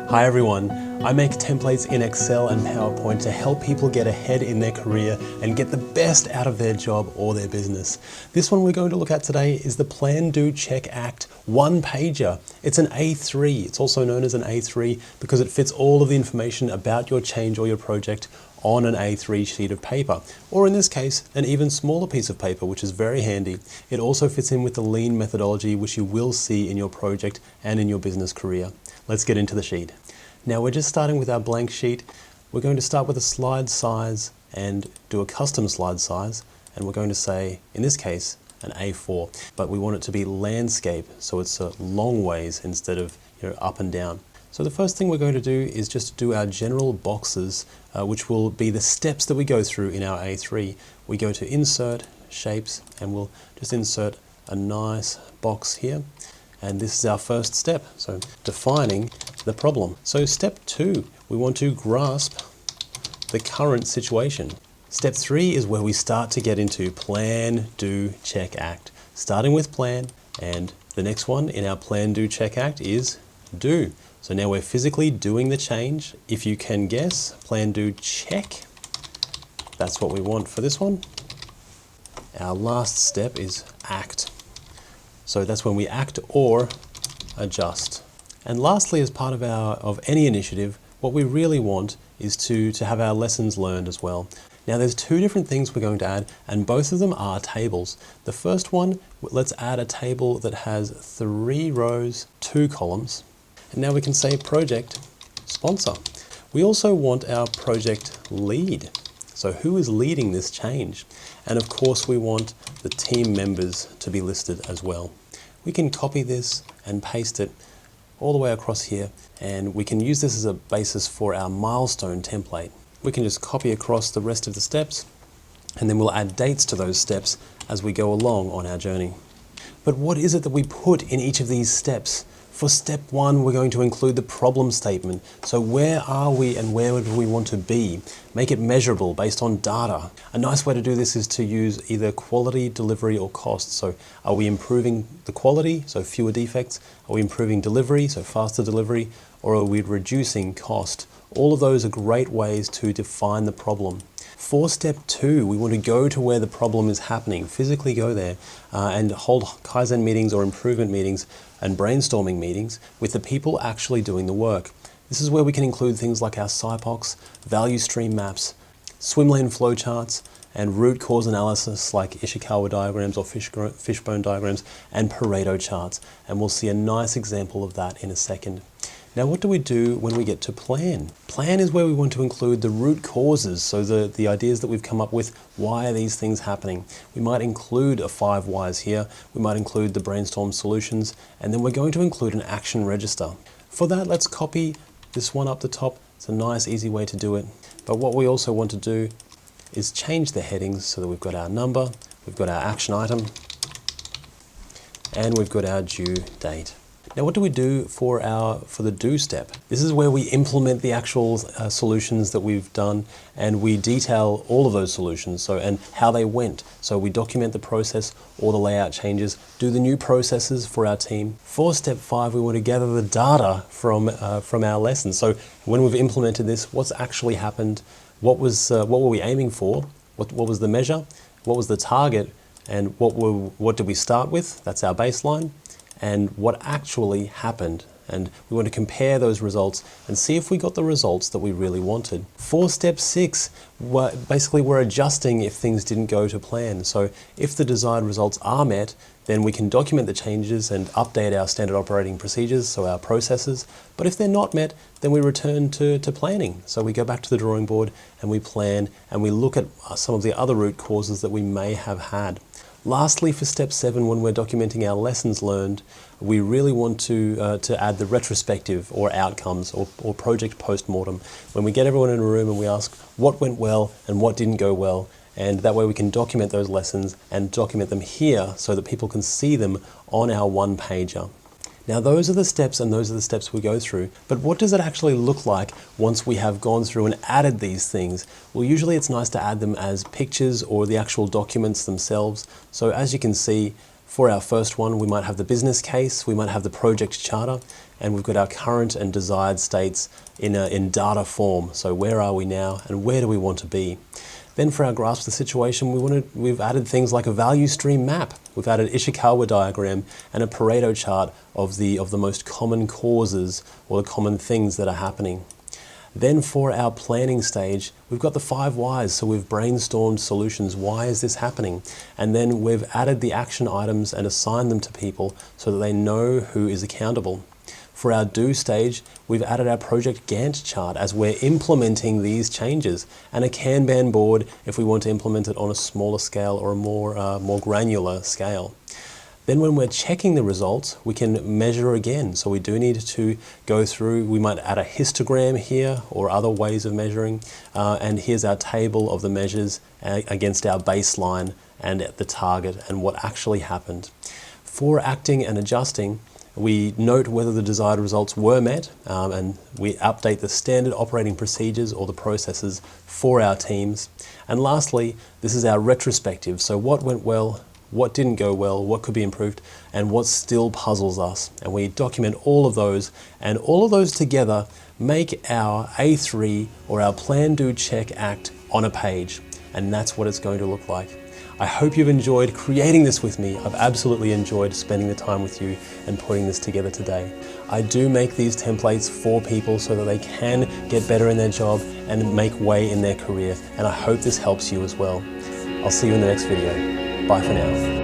Hi everyone, I make templates in Excel and PowerPoint to help people get ahead in their career and get the best out of their job or their business. This one we're going to look at today is the Plan, Do, Check, Act one-pager. It's an A3. It's also known as an A3 because it fits all of the information about your change or your project on an A3 sheet of paper, or in this case, an even smaller piece of paper, which is very handy. It also fits in with the lean methodology, which you will see in your project and in your business career. Let's get into the sheet. Now we're just starting with our blank sheet. We're going to start with a slide size and do a custom slide size, and we're going to say, in this case, an A4, but we want it to be landscape, so it's a long ways instead of up and down. So the first thing we're going to do is just do our general boxes, which will be the steps that we go through in our A3. We go to Insert, Shapes, and we'll just insert a nice box here. And this is our first step, so defining the problem. So step 2, we want to grasp the current situation. Step 3 is where we start to get into Plan, Do, Check, Act. Starting with Plan, and the next one in our Plan, Do, Check, Act is Do. So now we're physically doing the change. If you can guess, Plan, Do, Check. That's what we want for this one. Our last step is Act. So that's when we act or adjust. And lastly, as part of any initiative, what we really want is to have our lessons learned as well. Now there's 2 different things we're going to add, and both of them are tables. The first one, let's add a table that has 3 rows, 2 columns. And now we can say project sponsor. We also want our project lead. So who is leading this change? And of course we want the team members to be listed as well. We can copy this and paste it all the way across here, and we can use this as a basis for our milestone template. We can just copy across the rest of the steps, and then we'll add dates to those steps as we go along on our journey. But what is it that we put in each of these steps? For step 1, we're going to include the problem statement. So where are we and where do we want to be? Make it measurable based on data. A nice way to do this is to use either quality, delivery, or cost. So are we improving the quality, so fewer defects? Are we improving delivery, so faster delivery? Or are we reducing cost? All of those are great ways to define the problem. For step 2, we want to go to where the problem is happening, physically go there and hold Kaizen meetings or improvement meetings and brainstorming meetings with the people actually doing the work. This is where we can include things like our SIPOCs, value stream maps, swim lane flowcharts, and root cause analysis like Ishikawa diagrams or fishbone diagrams and Pareto charts. And we'll see a nice example of that in a second. Now what do we do when we get to plan? Plan is where we want to include the root causes, so the ideas that we've come up with, why are these things happening? We might include a 5 whys here, we might include the brainstorm solutions, and then we're going to include an action register. For that, let's copy this one up the top. It's a nice, easy way to do it. But what we also want to do is change the headings so that we've got our number, we've got our action item, and we've got our due date. Now what do we do for the do step? This is where we implement the actual solutions that we've done, and we detail all of those solutions and how they went. So we document the process or the layout changes, do the new processes for our team. For step 5, we want to gather the data from our lessons. So when we've implemented this, what's actually happened? What were we aiming for? What was the measure? What was the target? And what did we start with? That's our baseline. And what actually happened. And we want to compare those results and see if we got the results that we really wanted. For step 6, basically we're adjusting if things didn't go to plan. So if the desired results are met, then we can document the changes and update our standard operating procedures, so our processes. But if they're not met, then we return to planning. So we go back to the drawing board and we plan and we look at some of the other root causes that we may have had. Lastly, for step 7, when we're documenting our lessons learned, we really want to add the retrospective or outcomes or project post-mortem. When we get everyone in a room and we ask what went well and what didn't go well, and that way we can document those lessons and document them here so that people can see them on our one-pager. Now those are the steps and those are the steps we go through, but what does it actually look like once we have gone through and added these things? Well, usually it's nice to add them as pictures or the actual documents themselves. So as you can see, For our first one, we might have the business case, we might have the project charter, and we've got our current and desired states in data form. So where are we now and where do we want to be? Then for our grasp of the situation, we've added things like a value stream map. We've added Ishikawa diagram and a Pareto chart of the most common causes or the common things that are happening. Then for our planning stage, we've got the 5 whys. So we've brainstormed solutions. Why is this happening? And then we've added the action items and assigned them to people so that they know who is accountable. For our do stage, we've added our project Gantt chart as we're implementing these changes, and a Kanban board if we want to implement it on a smaller scale or a more granular scale. Then when we're checking the results, we can measure again. So we do need to go through, we might add a histogram here or other ways of measuring. And here's our table of the measures against our baseline and the target and what actually happened. For acting and adjusting, we note whether the desired results were met, and we update the standard operating procedures or the processes for our teams. And lastly, this is our retrospective. So what went well, what didn't go well, what could be improved, and what still puzzles us. And we document all of those, and all of those together make our A3 or our Plan, Do, Check, Act on a page. And that's what it's going to look like. I hope you've enjoyed creating this with me. I've absolutely enjoyed spending the time with you and putting this together today. I do make these templates for people so that they can get better in their job and make way in their career. And I hope this helps you as well. I'll see you in the next video. Bye for now.